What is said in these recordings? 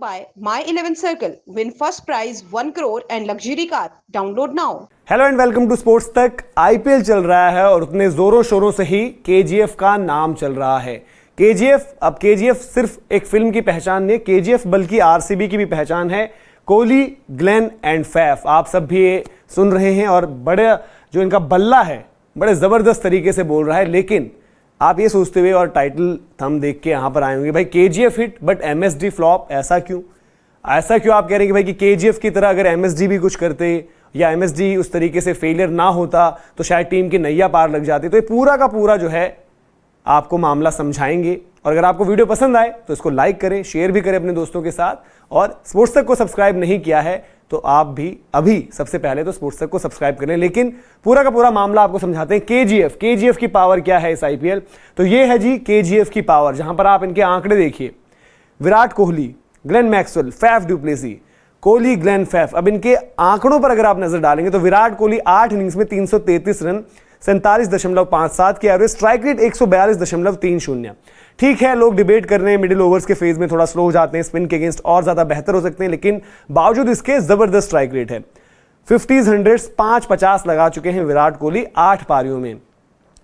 by My 11 Circle. Win first prize 1 crore and luxury car. Download now. Hello and welcome to sports Tak. IPL चल रहा है और उतने जोरों शोरों से ही केजीएफ का नाम चल रहा है। केजीएफ सिर्फ एक फिल्म की पहचान नहीं है, केजीएफ बल्कि आरसीबी की भी पहचान है। कोहली, ग्लेन एंड फैफ, आप सब भी ये सुन रहे हैं और बड़े जो इनका बल्ला है बड़े ज़बरदस्त तरीके से बोल रहा है। लेकिन आप ये सोचते हुए और टाइटल थंब देख के यहाँ पर आए होंगे, भाई KGF hit but MSD flop, ऐसा क्यों आप कह रहे हैं कि भाई कि केजीएफ की तरह अगर एमएसडी भी कुछ करते या एमएसडी उस तरीके से फेलियर ना होता तो शायद टीम की नैया पार लग जाती। तो ये पूरा का पूरा जो है आपको मामला समझाएंगे। और अगर आपको वीडियो पसंद आए तो इसको लाइक करें, शेयर भी करें अपने दोस्तों के साथ। और स्पोर्ट्स तक को सब्सक्राइब नहीं किया है तो आप भी अभी सबसे पहले तो स्पोर्ट्स तक को सब्सक्राइब करें। लेकिन पूरा का पूरा मामला आपको समझाते हैं। केजीएफ की पावर क्या है इस आईपीएल। तो ये है जी केजीएफ की पावर, जहां पर आप इनके आंकड़े देखिए। Virat Kohli, Glenn Maxwell, Faf du Plessis, Kohli, Glenn, Faf. अब इनके आंकड़ों पर अगर आप नजर डालेंगे तो विराट कोहली 8 इनिंग्स में 333 रन, 47.57 की एवरेज, स्ट्राइक रेट 142.30। ठीक है, लोग डिबेट कर रहे हैं मिडिल ओवर्स के फेज में थोड़ा स्लो हो जाते हैं, स्पिन के अगेंस्ट और ज्यादा बेहतर हो सकते हैं, लेकिन बावजूद इसके जबरदस्त स्ट्राइक रेट है। 50s 100s 550 लगा चुके हैं विराट कोहली 8 पारियों में।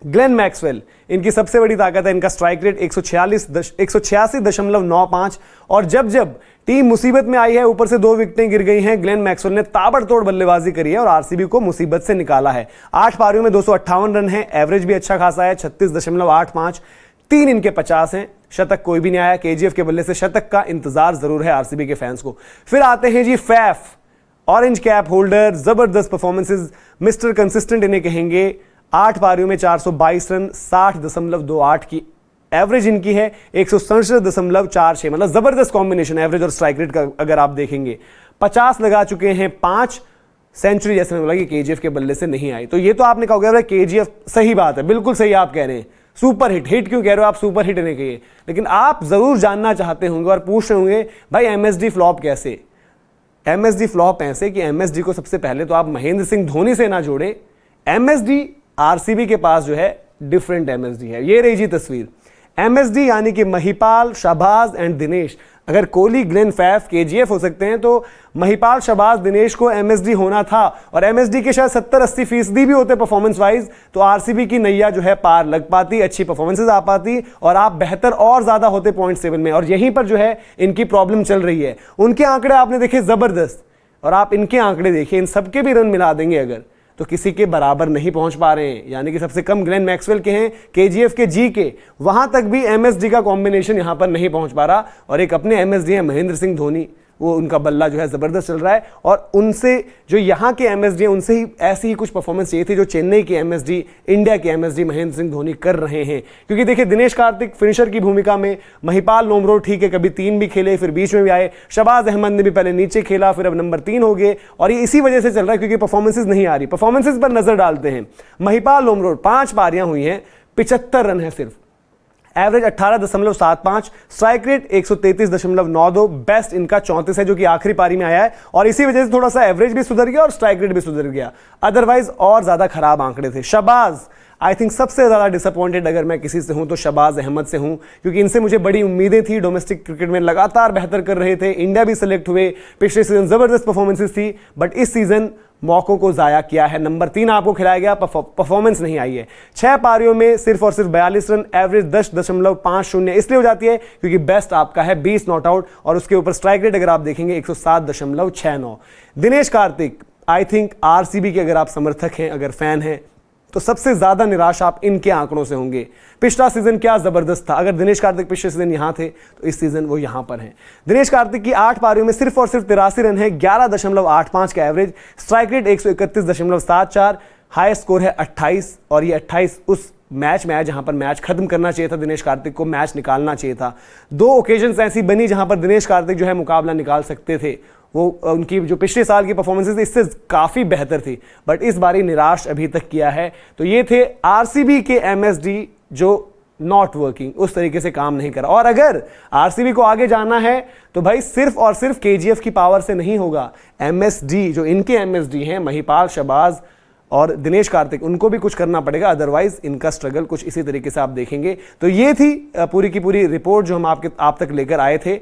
ग्लेन मैक्सवेल, इनकी सबसे बड़ी ताकत है इनका स्ट्राइक रेट 186.95। और जब टीम मुसीबत में आई है, ऊपर से 2 विकेटें गिर गई हैं, ग्लेन मैक्सवेल ने ताबड़तोड़ बल्लेबाजी करी है और आरसीबी को मुसीबत से निकाला है। 8 पारियों में 258 रन है, एवरेज भी अच्छा खासा है 36.85। 3 इनके 50 हैं, शतक कोई भी नहीं आया। केजीएफ के बल्ले से शतक का इंतजार जरूर है आरसीबी के फैंस को। फिर आते हैं जी फैफ, ऑरेंज कैप होल्डर, जबरदस्त परफॉर्मेंसेज, मिस्टर कंसिस्टेंट इन्हें कहेंगे। 8 पारियों में 422 रन, 60.28 की एवरेज इनकी है, 167.46, मतलब जबरदस्त कॉम्बिनेशन एवरेज और स्ट्राइक रेट का अगर आप देखेंगे। 50 लगा चुके हैं, 5 सेंचुरी जैसे बोला कि केजीएफ के बल्ले से नहीं आई। तो ये तो आपने कहा केजीएफ, सही बात है, बिल्कुल सही आप कह रहे हैं। सुपर हिट क्यों कह रहे हो आप, सुपर हिट नहीं कहिए। लेकिन आप जरूर जानना चाहते होंगे और पूछ रहे होंगे भाई एमएसडी फ्लॉप कैसे। एमएसडी फ्लॉप ऐसे कि एमएसडी को सबसे पहले तो आप महेंद्र सिंह धोनी से ना जोड़े। एमएसडी आरसीबी के पास जो है डिफरेंट एमएसडी है। ये रही जी तस्वीर। एमएसडी यानी कि महिपाल, शहबाज एंड दिनेश। अगर कोहली, ग्लेन, फैफ केजीएफ हो सकते हैं तो महिपाल, शहबाज, दिनेश को एमएसडी होना था। और एमएसडी के शायद 70-80% भी होते परफॉर्मेंस वाइज तो आरसीबी की नैया जो है पार लग पाती, अच्छी परफॉर्मेंसेज आ पाती और आप बेहतर और ज्यादा होते 0.7 में। और यहीं पर जो है इनकी प्रॉब्लम चल रही है। उनके आंकड़े आपने देखे जबरदस्त, और आप इनके आंकड़े देखिए, इन सबके भी रन मिला देंगे अगर तो किसी के बराबर नहीं पहुंच पा रहे हैं। यानी कि सबसे कम ग्लेन मैक्सवेल के हैं, केजीएफ के जी के, वहां तक भी एमएसडी का कॉम्बिनेशन यहां पर नहीं पहुंच पा रहा। और एक अपने एमएसडी है महेंद्र सिंह धोनी, वो उनका बल्ला जो है जबरदस्त चल रहा है। और उनसे जो यहाँ के एमएसडी हैं उनसे ही ऐसी ही कुछ परफॉर्मेंस चाहिए थी जो चेन्नई के एमएसडी, इंडिया के एमएसडी महेंद्र सिंह धोनी कर रहे हैं। क्योंकि देखिए दिनेश कार्तिक फिनिशर की भूमिका में, महिपाल लोमरो ठीक है कभी 3 भी खेले फिर बीच में भी आए, शहबाज अहमद ने भी पहले नीचे खेला फिर अब नंबर 3 हो गए। और ये इसी वजह से चल रहा है क्योंकि परफॉर्मेंसेज नहीं आ रही। परफॉर्मेंसेज पर नजर डालते हैं। महिपाल लोमरो 5 पारियां हुई हैं, 75 रन है सिर्फ, एवरेज 18.75, स्ट्राइक रेट 133.92, बेस्ट इनका 34 है जो कि आखिरी पारी में आया है। और इसी वजह से थोड़ा सा एवरेज भी सुधर गया और स्ट्राइक रेट भी सुधर गया, अदरवाइज और ज्यादा खराब आंकड़े थे। शहबाज आई थिंक सबसे ज्यादा डिसअपॉइंटेड अगर मैं किसी से हूं तो शहबाज अहमद से हूं, क्योंकि इनसे मुझे बड़ी उम्मीदें थी। डोमेस्टिक क्रिकेट में लगातार बेहतर कर रहे थे, इंडिया भी सिलेक्ट हुए, पिछले सीजन जबरदस्त परफॉर्मेंसेस थी, बट इस सीजन मौकों को जाया किया है। नंबर 3 आपको खिलाया गया, परफॉर्मेंस नहीं आई है। 6 पारियों में सिर्फ और सिर्फ 42 रन, एवरेज 10.50 इसलिए हो जाती है क्योंकि बेस्ट आपका है 20 नॉट आउट और उसके ऊपर स्ट्राइक रेट अगर आप देखेंगे 107.69। Dinesh Karthik, I think RCB के अगर आप समर्थक हैं, अगर फैन हैं तो सबसे ज्यादा निराश आप इनके आंकड़ों से होंगे। पिछला सीजन क्या जबरदस्त था। अगर दिनेश कार्तिक पिछले सीजन यहां थे तो इस सीजन वो यहां पर हैं। दिनेश कार्तिक की 8 पारियों में सिर्फ और सिर्फ 83 रन है, 11.85 का average, strike rate 131.74, highest score है 28। और ये 28 उस मैच में आया जहां पर मैच खत्म करना चाहिए था, दिनेश कार्तिक को मैच निकालना चाहिए था। 2 ओकेजन्स ऐसी बनी जहां पर दिनेश कार्तिक जो है मुकाबला निकाल सकते थे। वो उनकी जो पिछले साल की परफॉर्मेंसेस इससे काफ़ी बेहतर थी, बट इस बारी निराश अभी तक किया है। तो ये थे आरसीबी के एमएसडी जो नॉट वर्किंग, उस तरीके से काम नहीं करा। और अगर आरसीबी को आगे जाना है तो भाई सिर्फ और सिर्फ केजीएफ की पावर से नहीं होगा। एमएसडी जो इनके एमएसडी हैं, महिपाल, शहबाज और दिनेश कार्तिक, उनको भी कुछ करना पड़ेगा, अदरवाइज इनका स्ट्रगल कुछ इसी तरीके से आप देखेंगे। तो ये थी पूरी की पूरी रिपोर्ट जो हम आप तक लेकर आए थे।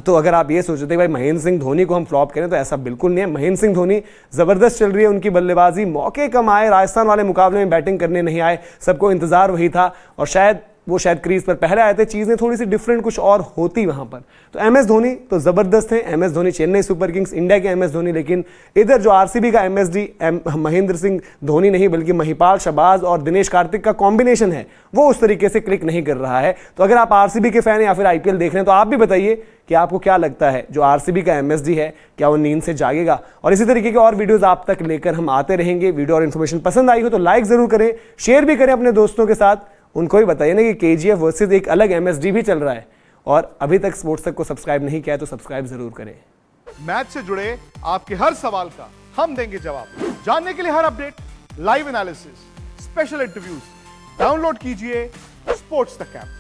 तो अगर आप ये सोचते भाई महेंद्र सिंह धोनी को हम फ्लॉप करें, तो ऐसा बिल्कुल नहीं है। महेंद्र सिंह धोनी जबरदस्त चल रही है उनकी बल्लेबाजी, मौके कम आए, राजस्थान वाले मुकाबले में बैटिंग करने नहीं आए, सबको इंतजार वही था और शायद वो क्रीज पर पहले आए थे, चीजें थोड़ी सी डिफरेंट कुछ और होती वहां पर। तो एमएस धोनी तो जबरदस्त है, MS Dhoni Chennai super Kings India के एमएस धोनी, लेकिन इधर जो आरसीबी का एमएसडी महेंद्र सिंह धोनी नहीं बल्कि महिपाल, शहबाज और दिनेश कार्तिक का कॉम्बिनेशन है, वो उस तरीके से क्लिक नहीं कर रहा है। तो अगर आप आरसीबी के फैन या फिर आईपीएल देख रहे हैं तो आप भी बताइए कि आपको क्या लगता है, जो आरसीबी का एमएसडी है क्या वो नींद से जागेगा। और इसी तरीके के और वीडियोस आप तक लेकर हम आते रहेंगे। वीडियो और इन्फॉर्मेशन पसंद आई हो तो लाइक जरूर करें, शेयर भी करें अपने दोस्तों के साथ, उनको भी बताइए ना कि केजीएफ वर्सेस एक अलग एमएसडी भी चल रहा है। और अभी तक स्पोर्ट्स तक को सब्सक्राइब नहीं किया है तो सब्सक्राइब जरूर करें। मैच से जुड़े आपके हर सवाल का हम देंगे जवाब। जानने के लिए हर update, live analysis, special interviews, download कीजिए स्पोर्ट्स तक ऐप।